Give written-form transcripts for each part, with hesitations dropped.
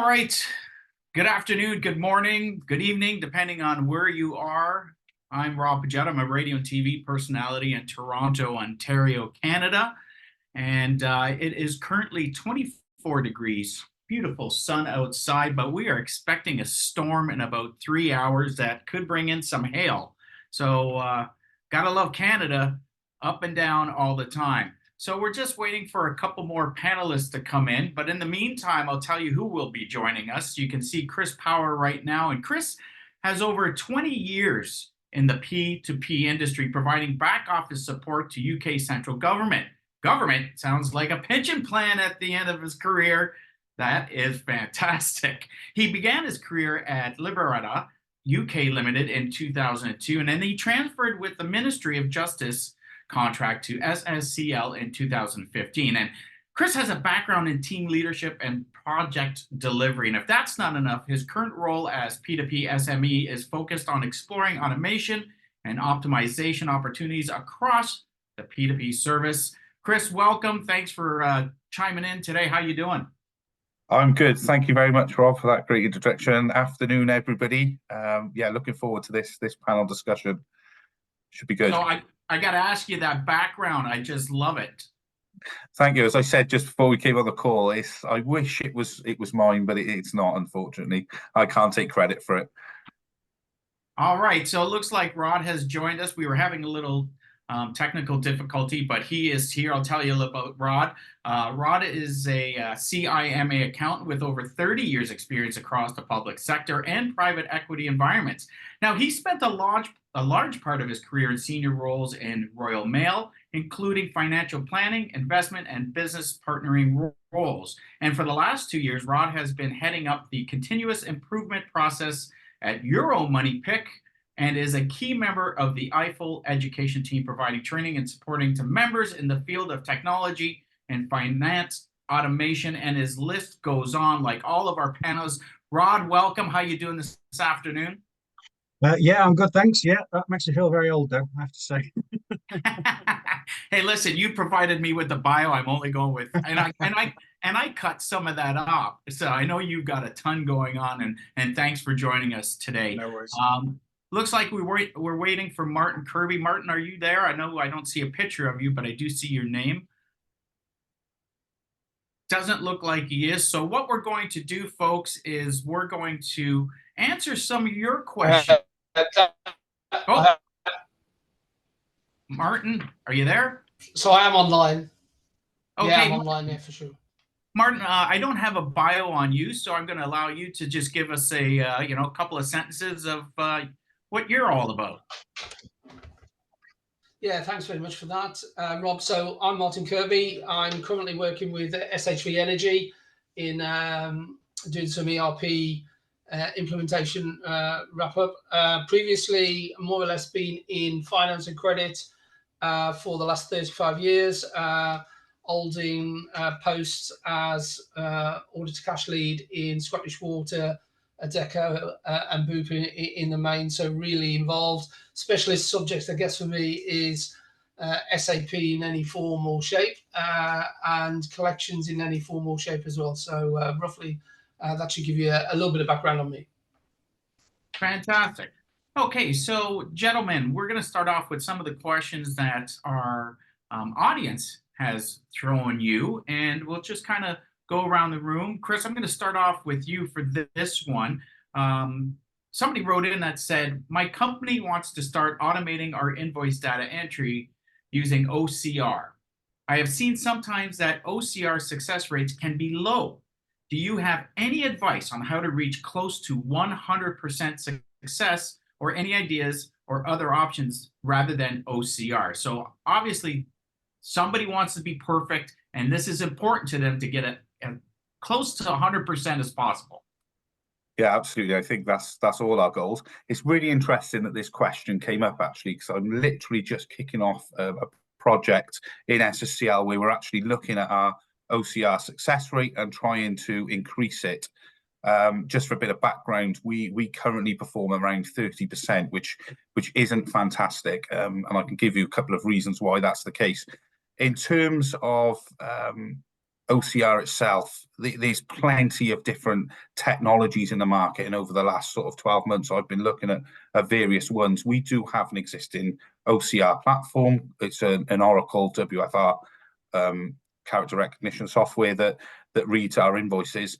right. Good afternoon, good morning, good evening, depending on where you are. I'm Rob Paget. I'm a radio and TV personality in Toronto, Ontario, Canada. And it is currently 24 degrees, beautiful sun outside, but we are expecting a storm in about 3 hours that could bring in some hail. So gotta love Canada, up and down all the time. So we're just waiting for a couple more panelists to come in. But in the meantime, I'll tell you who will be joining us. You can see Chris Power right now. And Chris has over 20 years in the P2P industry, providing back office support to UK central government. Government sounds like a pension plan at the end of his career. That is fantastic. He began his career at Liberata UK Limited in 2002, and then he transferred with the Ministry of Justice contract to SSCL in 2015. And Chris has a background in team leadership and project delivery. And if that's not enough, his current role as P2P SME is focused on exploring automation and optimization opportunities across the P2P service. Chris, welcome. Thanks for chiming in today. How you doing? I'm good. Thank you very much, Rob, for that great introduction. Afternoon, everybody. Yeah, looking forward to this panel discussion. Should be good. So I got to ask you that background. I just love it. Thank you. As I said just before we came on the call, I wish it was mine, but it's not. Unfortunately, I can't take credit for it. All right. So it looks like Rod has joined us. We were having a little technical difficulty, but he is here. I'll tell you a little about Rod. Rod is a CIMA accountant with over 30 years experience across the public sector and private equity environments. Now, he spent a large part of his career in senior roles in Royal Mail, including financial planning, investment, and business partnering roles. And for the last 2 years, Rod has been heading up the continuous improvement process at Euromoneypick, and is a key member of the EIFEL education team, providing training and supporting to members in the field of technology and finance automation. And his list goes on, like all of our panelists. Rod, welcome. How you doing this afternoon? Yeah, I'm good, thanks. Yeah, that makes me feel very old, though, I have to say. Hey, listen, you provided me with the bio. I'm only going with, and I cut some of that off. So I know you've got a ton going on, and thanks for joining us today. No worries. Looks like we're waiting for Martin Kirby. Martin, are you there? I know I don't see a picture of you, but I do see your name. Doesn't look like he is. So what we're going to do, folks, is we're going to answer some of your questions. Oh, Martin, are you there? So I am online. Okay, yeah, I'm online, yeah, for sure. Martin, I don't have a bio on you, so I'm going to allow you to just give us a couple of sentences of what you're all about. Yeah, thanks very much for that, Rob. So I'm Martin Kirby. I'm currently working with SHV Energy in doing some ERP implementation wrap-up. Previously, more or less been in finance and credit for the last 35 years, holding posts as order to cash lead in Scottish Water, Adecco, and Boop in the main. So really involved. Specialist subjects, I guess, for me is SAP in any form or shape, and collections in any form or shape as well. So roughly, that should give you a little bit of background on me. Fantastic. Okay, so gentlemen, we're going to start off with some of the questions that our audience has thrown you, and we'll just kind of go around the room. Chris, I'm going to start off with you for this one. Somebody wrote in that said, my company wants to start automating our invoice data entry using OCR. I have seen sometimes that OCR success rates can be low. Do you have any advice on how to reach close to 100% success, or any ideas or other options rather than OCR? So obviously somebody wants to be perfect, and this is important to them to get it close to 100% as possible. Yeah, absolutely. I think that's all our goals. It's really interesting that this question came up, actually, because I'm literally just kicking off a project in SSCL where we're actually looking at our OCR success rate and trying to increase it. Just for a bit of background, we currently perform around 30%, which isn't fantastic, and I can give you a couple of reasons why that's the case. In terms of OCR itself, there's plenty of different technologies in the market, and over the last sort of 12 months, I've been looking at various ones. We do have an existing OCR platform. It's an Oracle WFR character recognition software that reads our invoices.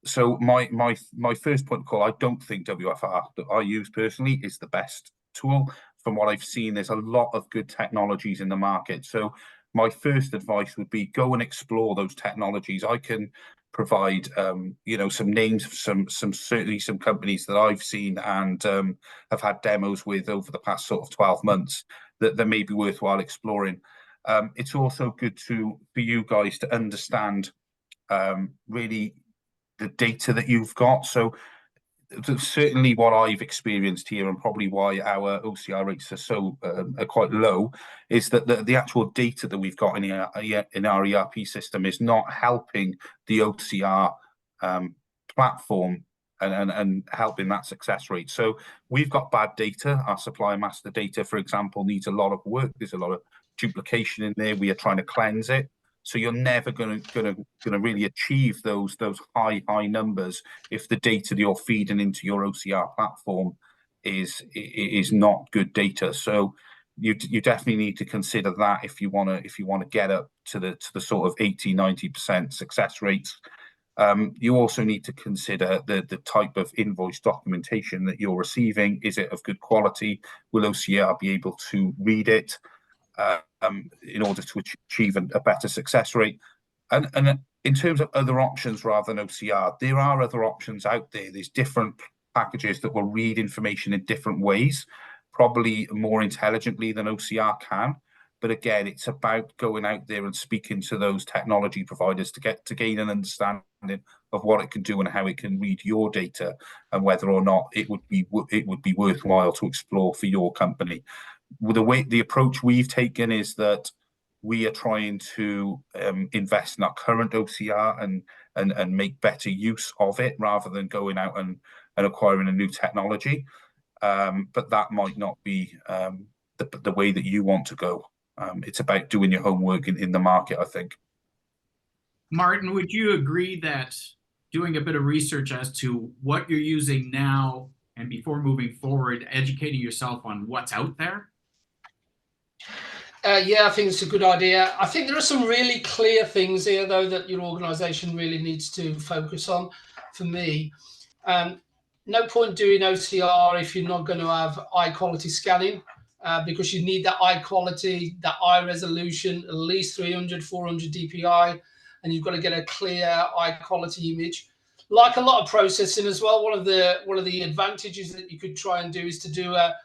So my first point of call, I don't think WFR that I use personally is the best tool. From what I've seen, there's a lot of good technologies in the market. So my first advice would be go and explore those technologies. I can provide you know, some names of certainly some companies that I've seen and have had demos with over the past sort of 12 months that may be worthwhile exploring. It's also good for you guys to understand really the data that you've got. So certainly what I've experienced here, and probably why our OCR rates are so are quite low, is that the actual data that we've got in our ERP system is not helping the OCR platform and helping that success rate. So we've got bad data. Our supplier master data, for example, needs a lot of work. There's a lot of duplication in there. We are trying to cleanse it. So you're never going to really achieve those high numbers if the data that you're feeding into your OCR platform is not good data. So you definitely need to consider that if you want to get up to the sort of 80-90% success rates. You also need to consider the type of invoice documentation that you're receiving. Is it of good quality? Will OCR be able to read it in order to achieve a better success rate? And in terms of other options rather than OCR, there are other options out there. There's different packages that will read information in different ways, probably more intelligently than OCR can. But again, it's about going out there and speaking to those technology providers to gain an understanding of what it can do and how it can read your data, and whether or not it would be worthwhile to explore for your company. The approach we've taken is that we are trying to invest in our current OCR and make better use of it rather than going out and acquiring a new technology. But that might not be the way that you want to go. It's about doing your homework in the market, I think. Martin, would you agree that doing a bit of research as to what you're using now and before moving forward, educating yourself on what's out there? Yeah, I think it's a good idea. I think there are some really clear things here, though, that your organisation really needs to focus on. For me, no point doing OCR if you're not going to have high quality scanning, because you need that high quality, that high resolution, at least 300, 400 DPI, and you've got to get a clear, high quality image. Like a lot of processing as well, one of the advantages that you could try and do is to do a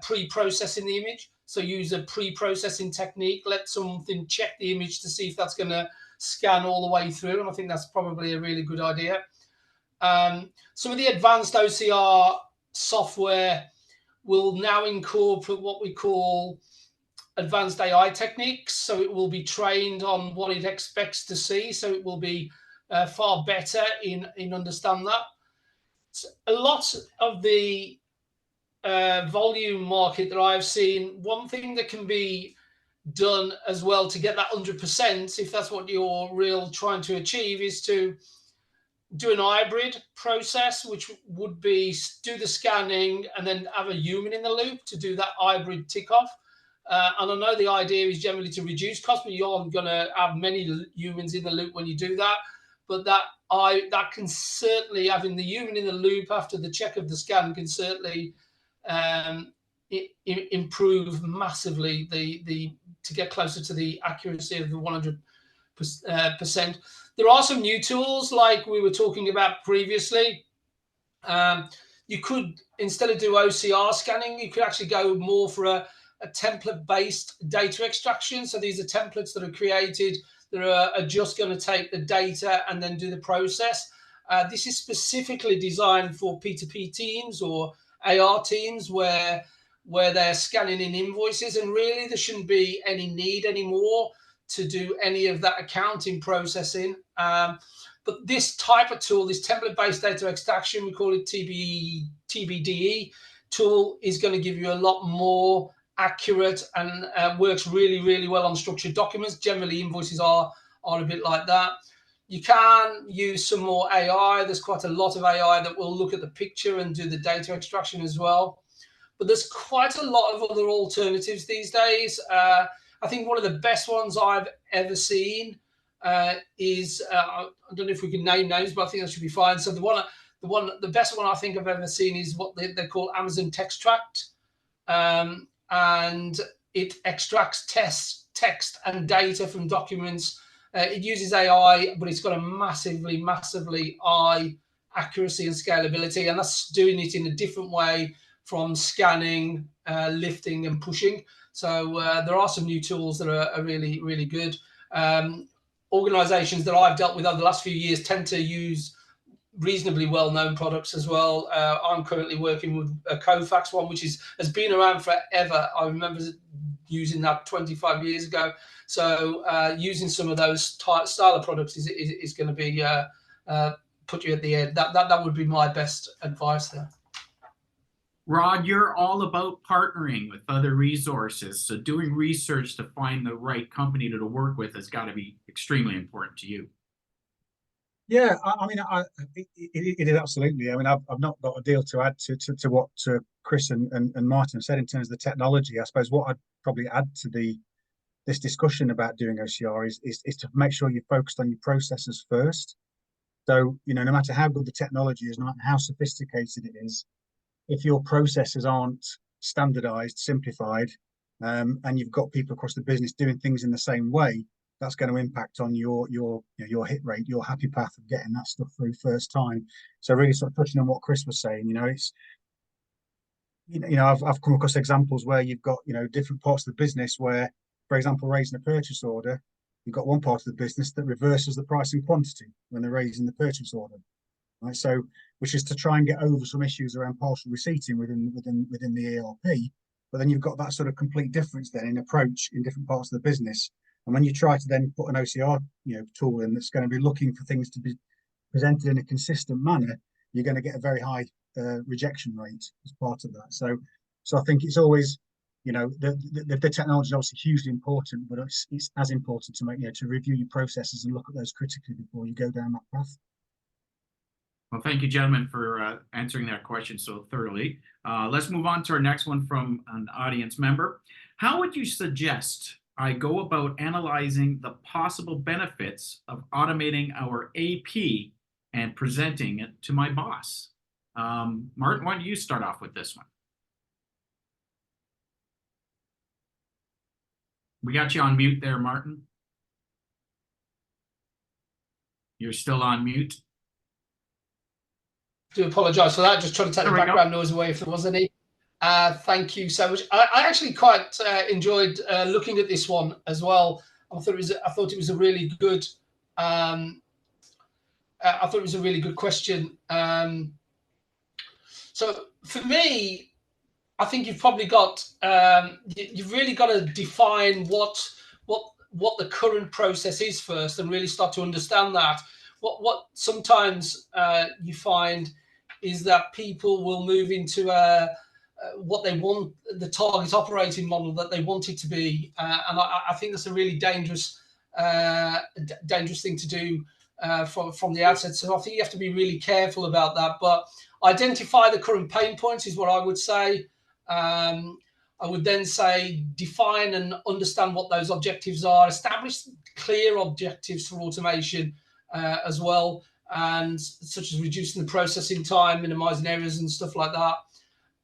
pre-processing the image. So use a pre-processing technique, let something check the image to see if that's going to scan all the way through. And I think that's probably a really good idea. Some of the advanced OCR software will now incorporate what we call advanced AI techniques. So it will be trained on what it expects to see. So it will be far better in understand that. So a lot of the volume market that I've seen, one thing that can be done as well to get that 100%, if that's what you're real trying to achieve, is to do an hybrid process, which would be do the scanning and then have a human in the loop to do that hybrid tick off. And I know the idea is generally to reduce cost, but you're going to have many humans in the loop when you do that. But that can certainly, having the human in the loop after the check of the scan can certainly improve massively to get closer to the accuracy of the 100%. There are some new tools like we were talking about previously. You could, instead of do OCR scanning, you could actually go more for a template-based data extraction. So these are templates that are created that are just going to take the data and then do the process. This is specifically designed for P2P teams or AR teams where they're scanning in invoices, and really there shouldn't be any need anymore to do any of that accounting processing. But this type of tool, this template-based data extraction, we call it TBDE tool, is going to give you a lot more accurate and works really, really well on structured documents. Generally, invoices are are a bit like that. You can use some more AI. There's quite a lot of AI that will look at the picture and do the data extraction as well. But there's quite a lot of other alternatives these days. I think one of the best ones I've ever seen is I don't know if we can name names, but I think that should be fine. So the best one I think I've ever seen is what they call Amazon Textract, and it extracts text and data from documents. It uses AI, but it's got a massively high accuracy and scalability, and that's doing it in a different way from scanning, lifting, and pushing. So there are some new tools that are really good. Organizations that I've dealt with over the last few years tend to use reasonably well-known products as well. I'm currently working with a Kofax one, which has been around forever. I remember using that 25 years ago. So using some of those style of products is going to be put you at the end. That would be my best advice there. Rod, you're all about partnering with other resources. So doing research to find the right company to work with has got to be extremely important to you. Yeah, I mean, it is absolutely. I mean, I've not got a deal to add to what Chris and Martin said in terms of the technology. I suppose what I'd probably add to this discussion about doing OCR is to make sure you're focused on your processes first. So, no matter how good the technology is, no matter how sophisticated it is, if your processes aren't standardized, simplified, and you've got people across the business doing things in the same way, that's going to impact on your hit rate, your happy path of getting that stuff through first time. So really sort of touching on what Chris was saying, it's, I've come across examples where you've got, different parts of the business where, for example, raising a purchase order, you've got one part of the business that reverses the price and quantity when they're raising the purchase order. Right, so which is to try and get over some issues around partial receipting within the ERP, but then you've got that sort of complete difference then in approach in different parts of the business. And when you try to then put an OCR tool in that's going to be looking for things to be presented in a consistent manner, you're going to get a very high rejection rate as part of that. So I think it's always, the technology is obviously hugely important, but it's as important to to review your processes and look at those critically before you go down that path. Well, thank you, gentlemen, for answering that question so thoroughly. Let's move on to our next one from an audience member. How would you suggest I go about analyzing the possible benefits of automating our AP and presenting it to my boss? Martin, why don't you start off with this one? We got you on mute there, Martin. You're still on mute. Do apologise for that. Just trying to take the background noise away if there was any. Thank you so much. I actually quite enjoyed looking at this one as well. I thought it was a really good. I thought it was a really good question. So for me, I think you've probably got you've really got to define what the current process is first, and really start to understand that. What sometimes you find is that people will move into what they want, the target operating model that they want it to be, and I think that's a really dangerous thing to do from the outset. So I think you have to be really careful about that. But identify the current pain points is what I would say. I would then say define and understand what those objectives are. Establish clear objectives for automation as well, and such as reducing the processing time, minimizing errors and stuff like that.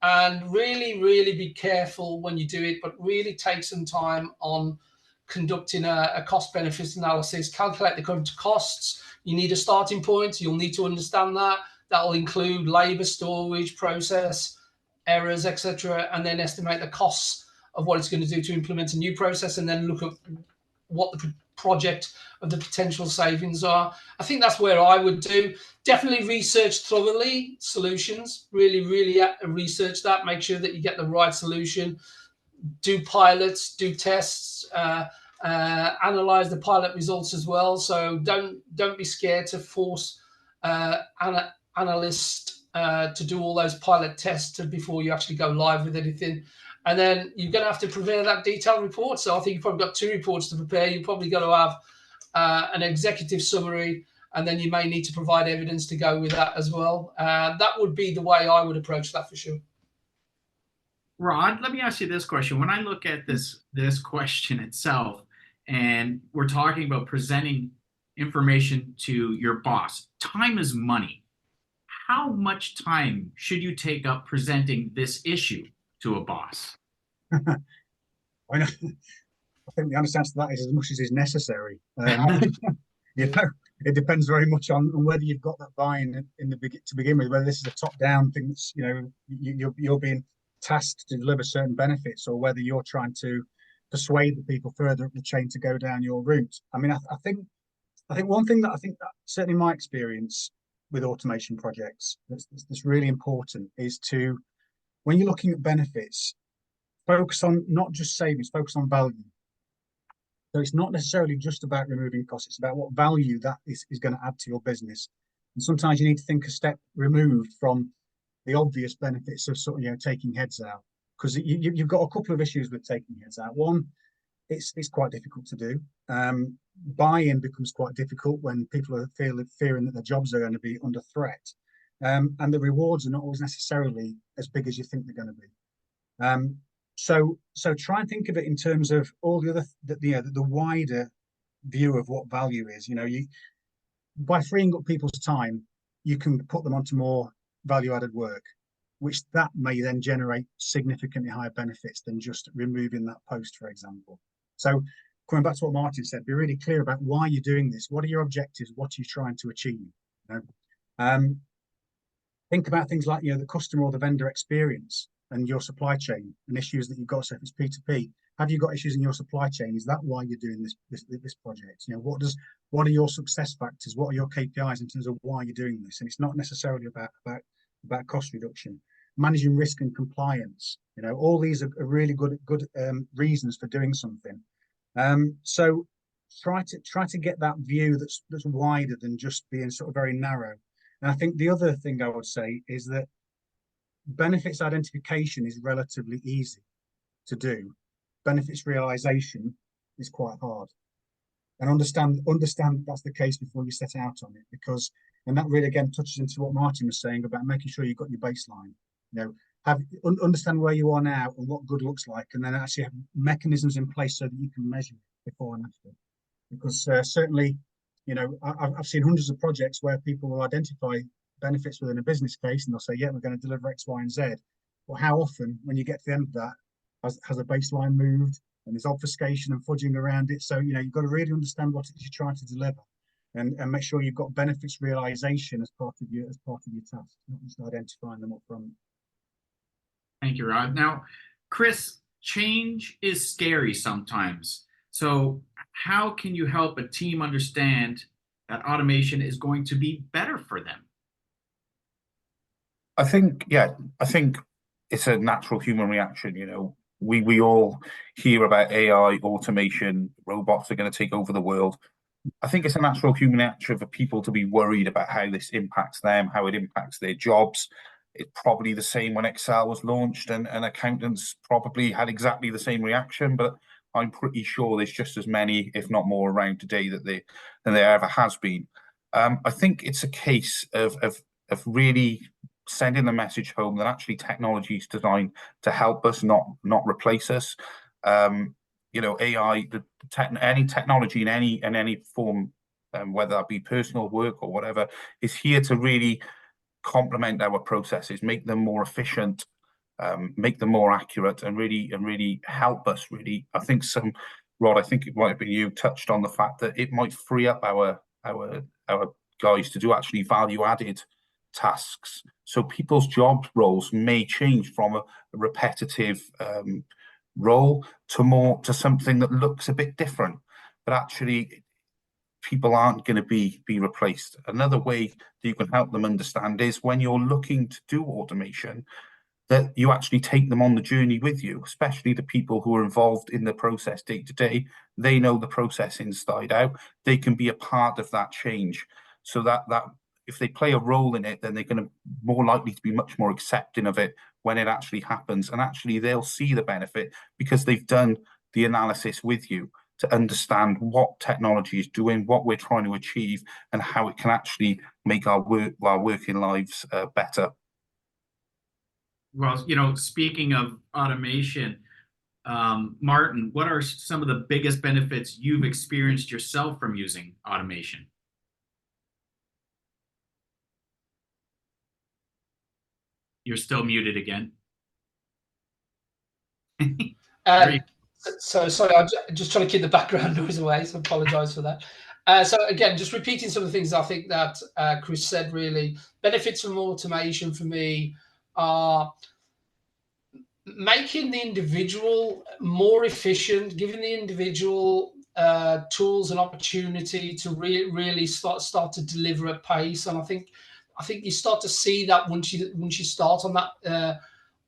And really be careful when you do it, but really take some time on conducting a cost benefit analysis. Calculate the current costs. You need a starting point. You'll need to understand that. That will include labor, storage, process, errors, etc., and then estimate the costs of what it's going to do to implement a new process, and then look at what the project of the potential savings are. I think that's where I would do. Definitely research thoroughly solutions. Really research that. Make sure that you get the right solution. Do pilots, do tests, analyze the pilot results as well. So don't be scared to force analysts to do all those pilot tests before you actually go live with anything. And then you're going to have to prepare that detailed report. So I think you've probably got 2 reports to prepare. You've probably got to have an executive summary, and then you may need to provide evidence to go with that as well. That would be the way I would approach that for sure. Rod, let me ask you this question. When I look at this question itself, and we're talking about presenting information to your boss, time is money. How much time should you take up presenting this issue to a boss? I know. I think the honest answer to that is as much as is necessary. You know, it depends very much on whether you've got that buy-in to begin with, whether this is a top-down thing that's, you know, you're being tasked to deliver certain benefits, or whether you're trying to persuade the people further up the chain to go down your route. I mean, I think one thing that certainly in my experience with automation projects that's really important is to, when you're looking at benefits, focus on not just savings, focus on value. So it's not necessarily just about removing costs, it's about what value that is going to add to your business. And sometimes you need to think a step removed from the obvious benefits of sort of, you know, taking heads out, because you've got a couple of issues with taking heads out. One, it's quite difficult to do. Buy-in becomes quite difficult when people are fearing that their jobs are going to be under threat, and the rewards are not always necessarily as big as you think they're going to be. So try and think of it in terms of all the other, the wider view of what value is. You know, by freeing up people's time, you can put them onto more value-added work, which that may then generate significantly higher benefits than just removing that post, for example. So coming back to what Martin said, be really clear about why you're doing this. What are your objectives? What are you trying to achieve? You know? Think about things like, you know, the customer or the vendor experience and your supply chain and issues that you've got. So if it's P2P, have you got issues in your supply chain? Is that why you're doing this project? You know, what are your success factors? What are your KPIs in terms of why you're doing this? And it's not necessarily about cost reduction. Managing risk and compliance. You know, all these are really good reasons for doing something. So try to get that view that's wider than just being sort of very narrow. And I think the other thing I would say is that benefits identification is relatively easy to do. Benefits realization is quite hard. And understand that's the case before you set out on it, because, and that really again touches into what Martin was saying about making sure you've got your baseline. You know, understand where you are now and what good looks like, and then actually have mechanisms in place so that you can measure it before and after. Because certainly, you know, I've seen hundreds of projects where people will identify benefits within a business case and they'll say, yeah, we're going to deliver X, Y, and Z. But how often, when you get to the end of that, has a baseline moved and there's obfuscation and fudging around it? So, you know, you've got to really understand what it is you're trying to deliver, and make sure you've got benefits realization as part of your task, not just identifying them up front. Thank you, Rod. Now, Chris, change is scary sometimes. So how can you help a team understand that automation is going to be better for them? I think it's a natural human reaction. You know, we all hear about AI, automation, robots are going to take over the world. I think it's a natural human reaction for people to be worried about how this impacts them, how it impacts their jobs. It's probably the same when Excel was launched, and accountants probably had exactly the same reaction, but I'm pretty sure there's just as many, if not more, around today than there ever has been. I think it's a case of really sending the message home that actually technology is designed to help us, not replace us. You know, AI, any technology in any form, whether that be personal work or whatever, is here to really complement our processes, make them more efficient, make them more accurate, and really help us. Really, I think Rod, I think it might have been you touched on the fact that it might free up our guys to do actually value-added tasks. So people's job roles may change from a repetitive role to something that looks a bit different, but actually people aren't going to be replaced. Another way that you can help them understand is when you're looking to do automation, that you actually take them on the journey with you, especially the people who are involved in the process day to day. They know the process inside out. They can be a part of that change, so that if they play a role in it, then they're going to more likely to be much more accepting of it when it actually happens. And actually they'll see the benefit because they've done the analysis with you. to understand what technology is doing, what we're trying to achieve, and how it can actually make our working lives better. Well, speaking of automation, Martin, what are some of the biggest benefits you've experienced yourself from using automation? You're still muted again. So sorry, I'm just trying to keep the background noise away, so I apologize for that. So again, just repeating some of the things I think that Chris said, really. Benefits from automation for me are making the individual more efficient, giving the individual tools and opportunity to really start to deliver at pace. And I think you start to see that once you start on that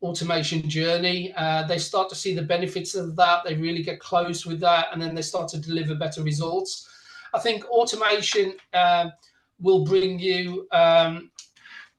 automation journey, they start to see the benefits of that. They really get close with that, and then they start to deliver better results. I think automation will bring you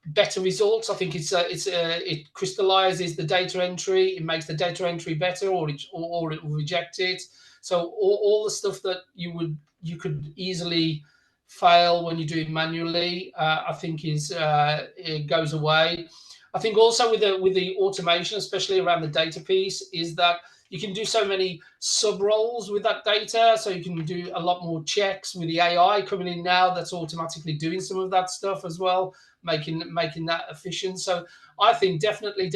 better results. I think it crystallizes the data entry. It makes the data entry better, or it will reject it. So all the stuff that you could easily fail when you do it manually, I think it goes away. I think also with the automation, especially around the data piece, is that you can do so many sub roles with that data. So you can do a lot more checks with the AI coming in now that's automatically doing some of that stuff as well, making that efficient. So I think definitely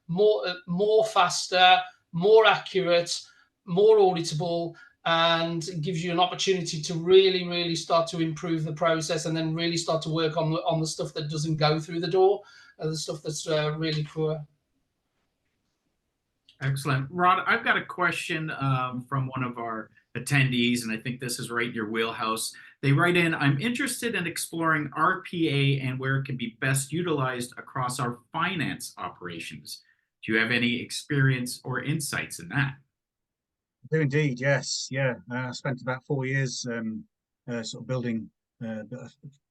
more faster, more accurate, more auditable, and gives you an opportunity to really start to improve the process, and then really start to work on the stuff that doesn't go through the door, the stuff that's really poor. Excellent. Rod, I've got a question from one of our attendees, and I think this is right in your wheelhouse. They write in, I'm interested in exploring RPA and where it can be best utilized across our finance operations. Do you have any experience or insights in that? I do indeed, yes. Yeah, I spent about 4 years sort of building a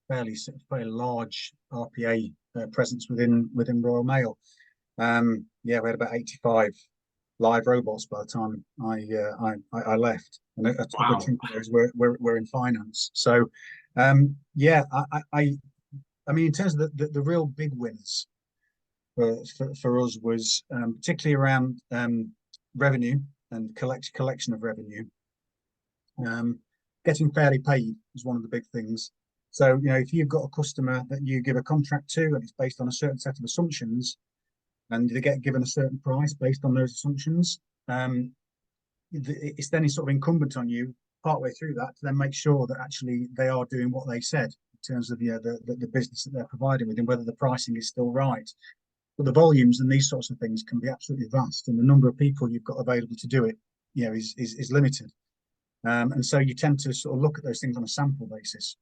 fairly large RPA presence within Royal Mail. Yeah, we had about 85 live robots by the time I left, and a good chunk of those were in finance. So, yeah, I mean, in terms of the real big wins for us was particularly around revenue and collection of revenue. Getting fairly paid is one of the big things. So, if you've got a customer that you give a contract to and it's based on a certain set of assumptions, and they get given a certain price based on those assumptions, it's then sort of incumbent on you partway through that to then make sure that actually they are doing what they said in terms of the business that they're providing with, and whether the pricing is still right. But the volumes and these sorts of things can be absolutely vast, and the number of people you've got available to do it, is limited. And so you tend to sort of look at those things on a sample basis.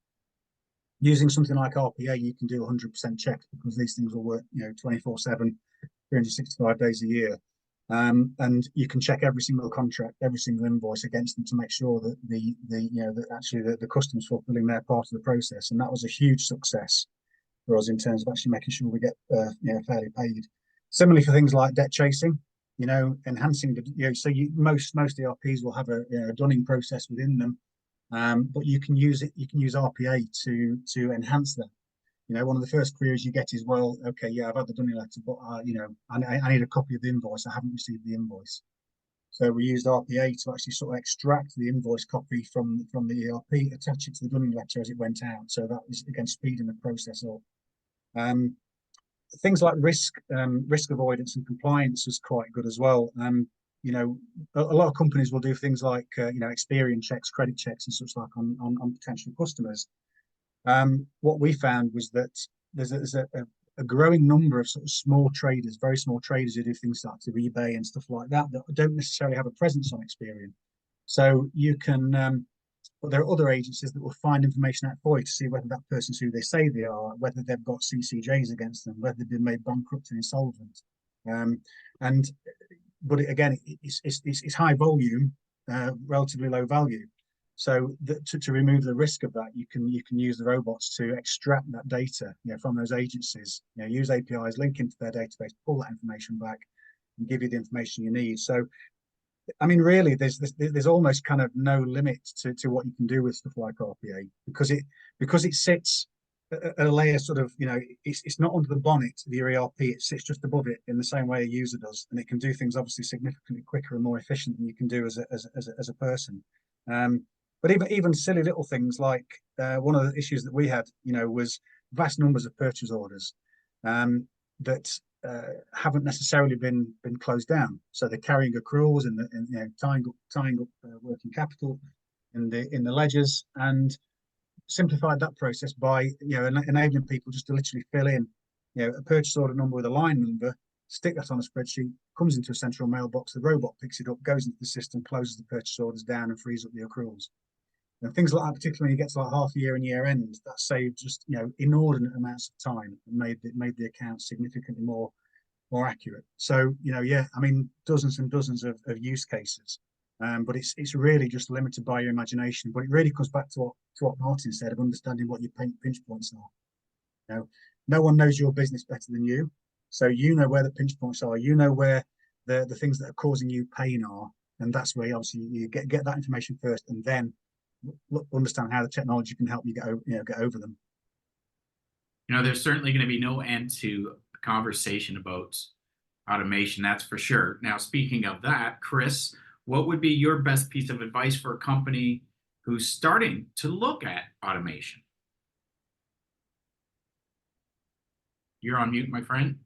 Using something like RPA, you can do 100% checks because these things will work, 24/7, 365 days a year. And you can check every single contract, every single invoice against them to make sure that the customer's fulfilling their part of the process. And that was a huge success for us in terms of actually making sure we get fairly paid. Similarly for things like debt chasing, enhancing so most ERPs will have a dunning process within them, but you can use RPA to enhance that. One of the first queries you get is, well, okay, yeah, I've had the dunning letter, but I need a copy of the invoice. I haven't received the invoice. So we used RPA to actually sort of extract the invoice copy from the ERP, attach it to the dunning letter as it went out. So that was, again, speeding the process up. Things like risk avoidance and compliance was quite good as well. A lot of companies will do things like experience checks, credit checks, and such like on potential customers. What we found was that there's a growing number of sort of small traders, very small traders, who do things like eBay and stuff like that don't necessarily have a presence on Experian. So you can. But there are other agencies that will find information out for you to see whether that person's who they say they are, whether they've got CCJs against them, whether they've been made bankrupt and insolvent. But again, it's high volume, relatively low value. So to remove the risk of that, you can use the robots to extract that data from those agencies. Use APIs, link into their database, pull that information back, and give you the information you need. So I mean, really, there's almost kind of no limit to what you can do with stuff like RPA because it sits at a layer sort of, it's not under the bonnet of your ERP. It sits just above it in the same way a user does, and it can do things obviously significantly quicker and more efficient than you can do as a person. But even silly little things like one of the issues that we had, was vast numbers of purchase orders that haven't necessarily been closed down. So they're carrying accruals and tying up working capital in the ledgers, and simplified that process by enabling people just to literally fill in a purchase order number with a line number, stick that on a spreadsheet, comes into a central mailbox, the robot picks it up, goes into the system, closes the purchase orders down, and frees up the accruals. And things like that, particularly when you get to like half a year and year end, that saved just inordinate amounts of time and made the account significantly more accurate. So yeah, I mean, dozens and dozens of use cases, but it's really just limited by your imagination. But it really comes back to what Martin said of understanding what your pinch points are. No one knows your business better than you, so you know where the pinch points are. You know where the things that are causing you pain are, and that's where obviously you get that information first, and then understand how the technology can help you get over them. There's certainly going to be no end to the conversation about automation, that's for sure. Now, speaking of that, Chris, what would be your best piece of advice for a company who's starting to look at automation? You're on mute, my friend.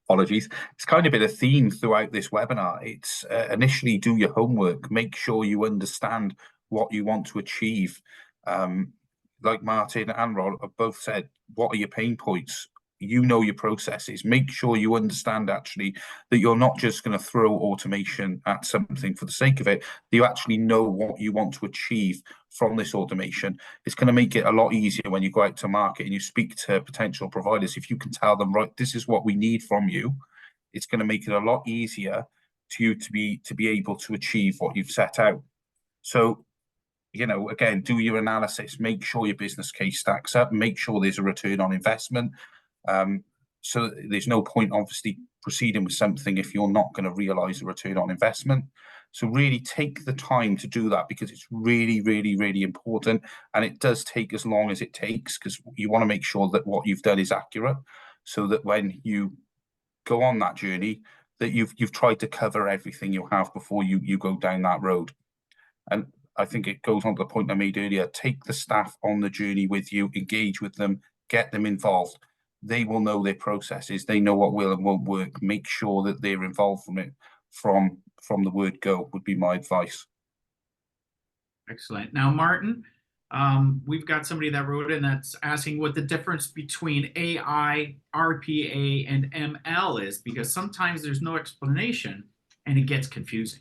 Apologies. It's kind of been a theme throughout this webinar. It's initially do your homework, make sure you understand what you want to achieve. Like Martin and Rod have both said, what are your pain points? Your processes. Make sure you understand actually that you're not just going to throw automation at something for the sake of it. That you actually know what you want to achieve from this automation. It's going to make it a lot easier when you go out to market and you speak to potential providers. If you can tell them, right, this is what we need from you, it's going to make it a lot easier to you to be able to achieve what you've set out. So, again, do your analysis, make sure your business case stacks up, make sure there's a return on investment. So there's no point obviously proceeding with something if you're not going to realize a return on investment. So really take the time to do that, because it's really, really, really important, and it does take as long as it takes, because you want to make sure that what you've done is accurate, so that when you go on that journey, that you've tried to cover everything you have before you go down that road. And I think it goes on to the point I made earlier. Take the staff on the journey with you, engage with them, get them involved. They will know their processes. They know what will and won't work. Make sure that they're involved from the word go would be my advice. Excellent. Now, Martin, we've got somebody that wrote in that's asking what the difference between AI, RPA, and ML is, because sometimes there's no explanation and it gets confusing.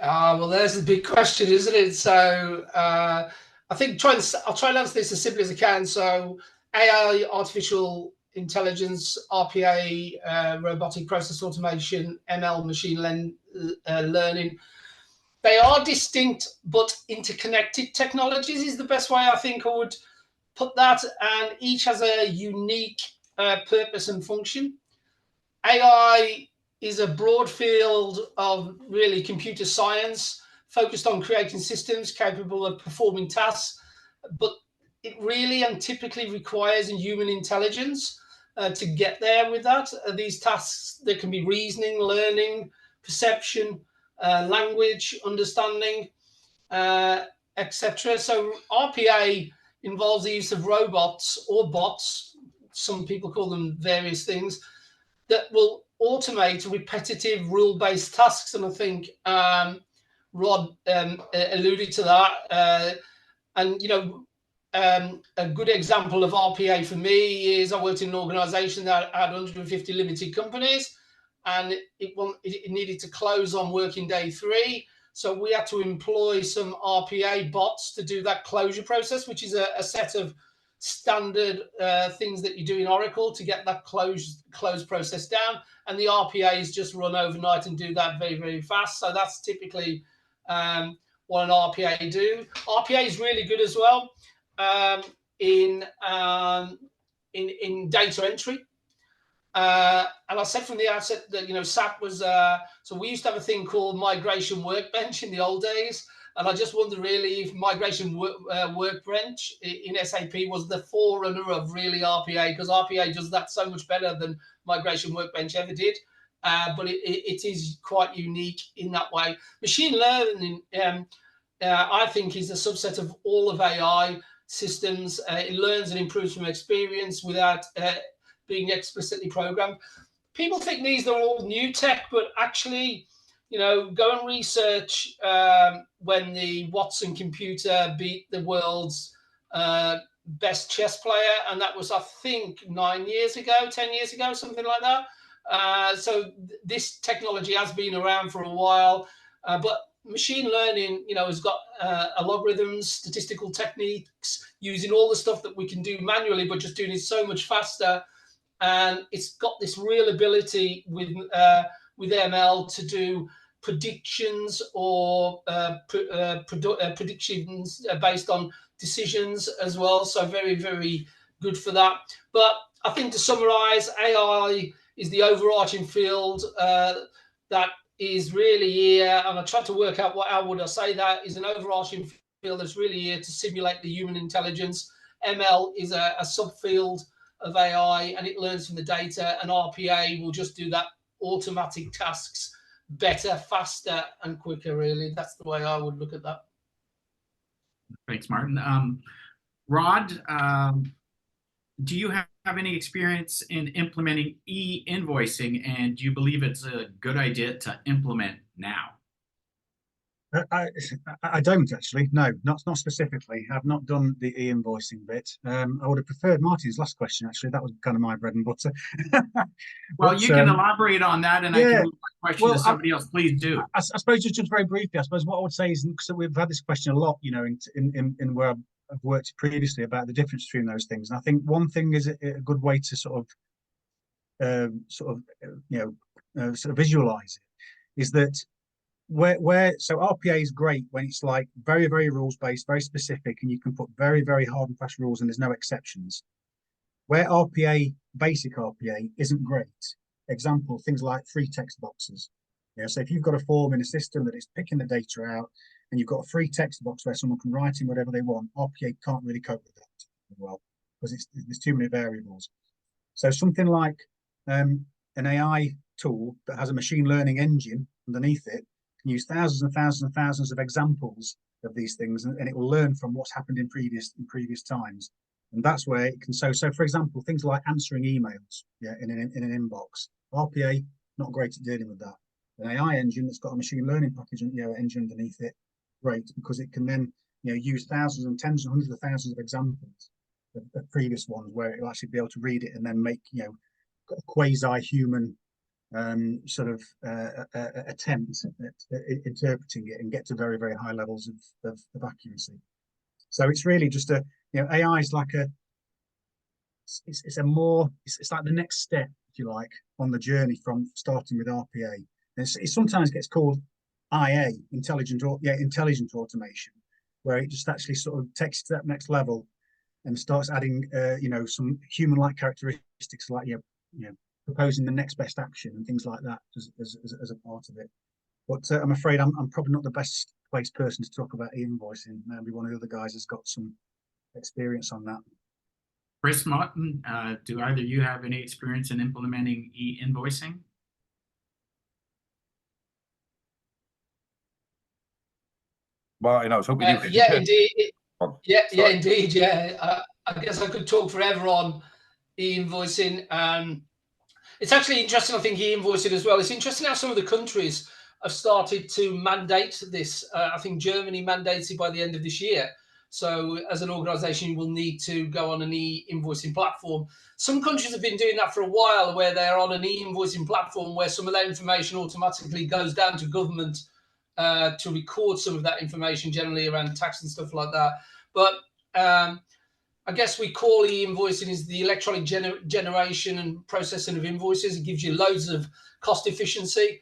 Well, there's a big question, isn't it? So I think I'll try and answer this as simply as I can. So AI, artificial intelligence, RPA, robotic process automation, ML, machine learning, they are distinct but interconnected technologies is the best way I think I would put that, and each has a unique purpose and function. AI is a broad field of really computer science focused on creating systems capable of performing tasks, but it really and typically requires human intelligence to get there with that. These tasks, there can be reasoning, learning, perception, language, understanding, etc. So RPA involves the use of robots or bots, some people call them various things, that will automate repetitive rule-based tasks. And I think Rod alluded to that. A good example of RPA for me is I worked in an organization that had 150 limited companies, and it needed to close on working day 3. So we had to employ some RPA bots to do that closure process, which is a set of standard things that you do in Oracle to get that close process down. And the RPAs just run overnight and do that very, very fast. So that's typically what an RPA do. RPA is really good as well in data entry. And I said from the outset that, SAP was, so we used to have a thing called Migration Workbench in the old days. And I just wonder really if Migration Workbench in SAP was the forerunner of really RPA, because RPA does that so much better than Migration Workbench ever did. But it is quite unique in that way. Machine learning, I think, is a subset of all of AI systems. It learns and improves from experience without being explicitly programmed. People think these are all new tech, but actually, go and research when the Watson computer beat the world's best chess player, and that was, I think, 10 years ago, something like that. So this technology has been around for a while, but machine learning, has got algorithms, statistical techniques, using all the stuff that we can do manually, but just doing it so much faster. And it's got this real ability with ML to do predictions or predictions based on decisions as well. So very, very good for that. But I think, to summarize, AI is the overarching field that is really here. And I tried to work out how would I say that is an overarching field that's really here to simulate the human intelligence. ML is a subfield of AI, and it learns from the data, and RPA will just do that automatic tasks better, faster, and quicker. Really, that's the way I would look at that. Thanks, Martin. Rod, do you have any experience in implementing e-invoicing, and do you believe it's a good idea to implement now? I don't actually. No, not specifically. I've not done the e-invoicing bit. I would have preferred Martin's last question. Actually, that was kind of my bread and butter. Well, you can elaborate on that, and I can move my question to somebody else. Please do. I suppose just very briefly. I suppose what I would say is, because we've had this question a lot, in where I've worked previously, about the difference between those things. And I think one thing is a good way to sort of visualize it is that. So RPA is great when it's like very, very rules based, very specific, and you can put very, very hard and fast rules and there's no exceptions. Where basic RPA isn't great. Example, things like free text boxes. So if you've got a form in a system that is picking the data out, and you've got a free text box where someone can write in whatever they want, RPA can't really cope with that well, because there's too many variables. So something like an AI tool that has a machine learning engine underneath it use thousands and thousands and thousands of examples of these things, and it will learn from what's happened in previous times. And that's where it can. So for example, things like answering emails, in an inbox. RPA not great at dealing with that. An AI engine that's got a machine learning package, engine underneath it, great, because it can then use thousands and tens and hundreds of thousands of examples of previous ones, where it'll actually be able to read it and then make a quasi-human attempt at interpreting it and get to very, very high levels of accuracy. So it's really just AI is like it's like the next step, if you like, on the journey from starting with RPA. And it sometimes gets called IA, intelligent automation, where it just actually sort of takes to that next level and starts adding some human-like characteristics, like proposing the next best action and things like that as a part of it. But I'm afraid I'm probably not the best placed person to talk about e-invoicing. Maybe one of the other guys has got some experience on that. Chris, Martin, do either of you have any experience in implementing e-invoicing? Martin, I was hoping you could. Yeah, indeed. Indeed. I guess I could talk forever on e-invoicing. It's actually interesting, I think, e-invoicing as well. It's interesting how some of the countries have started to mandate this. I think Germany mandates it by the end of this year. So as an organisation, you will need to go on an e-invoicing platform. Some countries have been doing that for a while, where they're on an e-invoicing platform where some of that information automatically goes down to government to record some of that information, generally around tax and stuff like that. But I guess we call e-invoicing is the electronic generation and processing of invoices. It gives you loads of cost efficiency,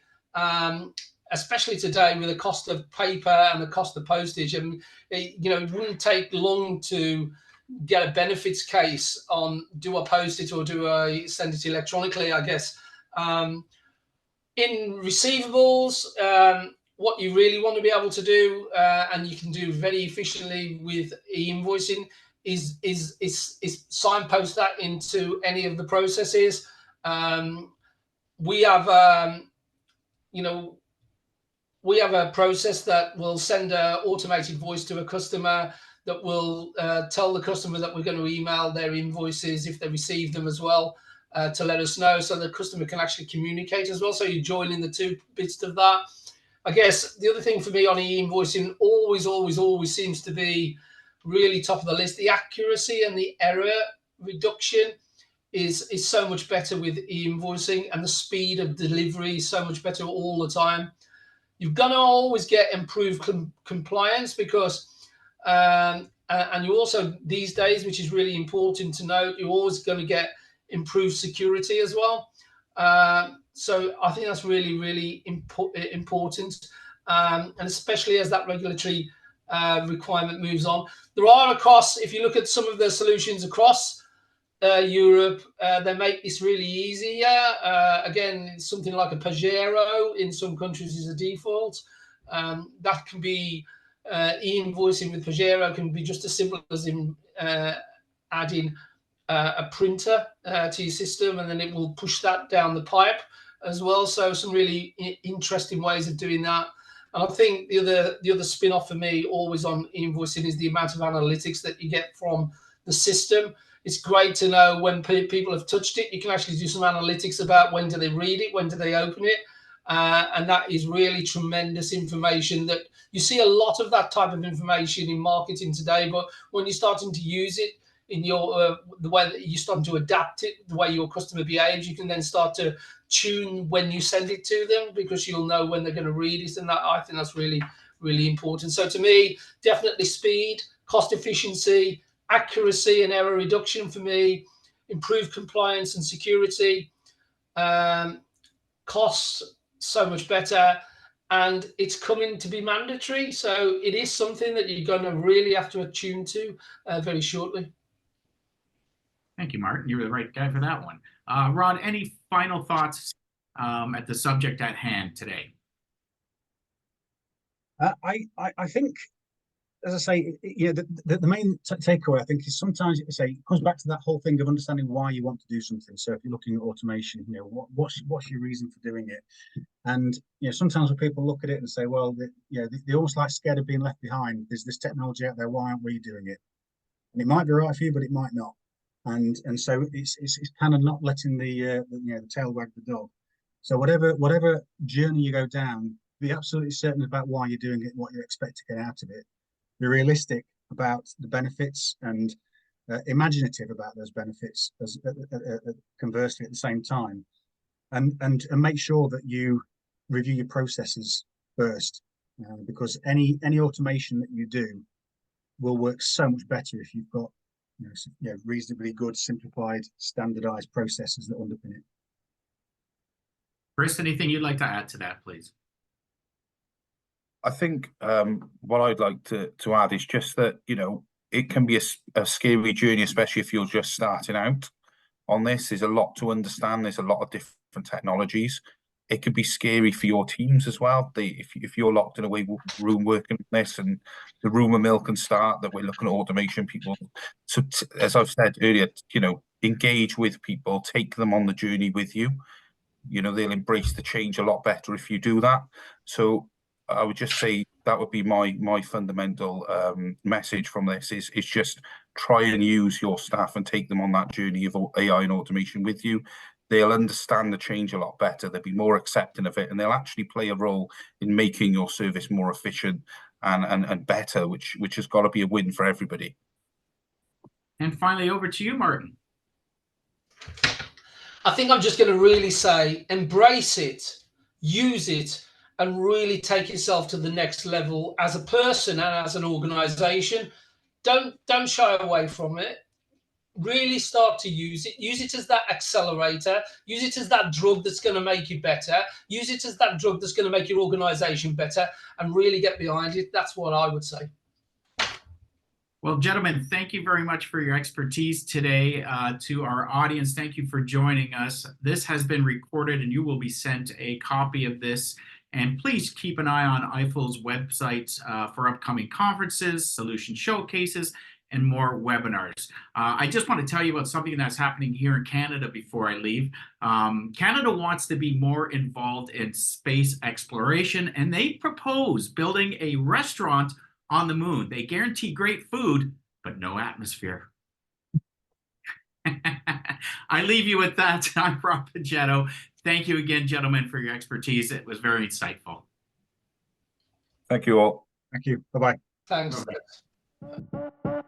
especially today with the cost of paper and the cost of postage. And it wouldn't take long to get a benefits case on, do I post it or do I send it electronically, I guess. In receivables, what you really want to be able to do, and you can do very efficiently with e-invoicing, is signpost that into any of the processes. We have, we have a process that will send an automated voice to a customer that will tell the customer that we're going to email their invoices if they receive them as well, to let us know, so the customer can actually communicate as well. So you're joining the two bits of that. I guess the other thing for me on e-invoicing always seems to be really top of the list. The accuracy and the error reduction is so much better with e-invoicing, and the speed of delivery is so much better all the time. You're going to always get improved compliance because, and you also, these days, which is really important to note, you're always going to get improved security as well. So I think that's really important, and especially as that regulatory requirement moves on. There are across, if you look at some of the solutions across Europe, they make this really easier. Again, something like a Pajero in some countries is a default. That can be e-invoicing with Pajero can be just as simple as in adding a printer to your system, and then it will push that down the pipe as well. So some really interesting ways of doing that. And I think the other spin-off for me always on e-invoicing is the amount of analytics that you get from the system. It's great to know when people have touched it. You can actually do some analytics about when do they read it, when do they open it. And that is really tremendous information that you see a lot of that type of information in marketing today. But when you're starting to use it in your the way that you're starting to adapt it, the way your customer behaves, you can then start to tune when you send it to them, because you'll know when they're going to read it. And that, I think that's really important. So to me, definitely speed, cost efficiency, accuracy and error reduction for me, improved compliance and security, costs so much better, and it's coming to be mandatory. So it is something that you're going to really have to attune to very shortly. Thank you, Martin. You were the right guy for that one. Ron, any final thoughts at the subject at hand today? I think, as I say, the main takeaway, I think, is sometimes it comes back to that whole thing of understanding why you want to do something. So if you're looking at automation, what's your reason for doing it? And sometimes when people look at it and say, well, they're almost like scared of being left behind. There's this technology out there. Why aren't we doing it? And it might be right for you, but it might not. And so it's kind of not letting the tail wag the dog. So whatever journey you go down, be absolutely certain about why you're doing it, what you expect to get out of it. Be realistic about the benefits and imaginative about those benefits, as conversely at the same time, and make sure that you review your processes first, because any automation that you do will work so much better if you've got reasonably good, simplified, standardized processes that underpin it. Chris, anything you'd like to add to that, please? I think what I'd like to add is just that, it can be a scary journey, especially if you're just starting out on this. There's a lot to understand. There's a lot of different technologies. It could be scary for your teams as well. If you're locked in a room working on this, and the rumor mill can start that we're looking at automation people. So as I've said earlier, engage with people, take them on the journey with you. They'll embrace the change a lot better if you do that. So I would just say that would be my fundamental message from this is just try and use your staff and take them on that journey of AI and automation with you. They'll understand the change a lot better. They'll be more accepting of it, and they'll actually play a role in making your service more efficient and better, which has got to be a win for everybody. And finally, over to you, Martin. I think I'm just going to really say, embrace it, use it, and really take yourself to the next level as a person and as an organization. Don't shy away from it. Really start to use it. Use it as that accelerator. Use it as that drug that's going to make you better. Use it as that drug that's going to make your organization better, and really get behind it. That's what I would say. Well, gentlemen, thank you very much for your expertise today. To our audience, thank you for joining us. This has been recorded and you will be sent a copy of this. And please keep an eye on EIFEL's website for upcoming conferences, solution showcases, and more webinars. I just want to tell you about something that's happening here in Canada before I leave. Canada wants to be more involved in space exploration, and they propose building a restaurant on the moon. They guarantee great food, but no atmosphere. I leave you with that. I'm Rob Pagetto. Thank you again, gentlemen, for your expertise. It was very insightful. Thank you all. Thank you. Bye-bye. Thanks. Bye-bye.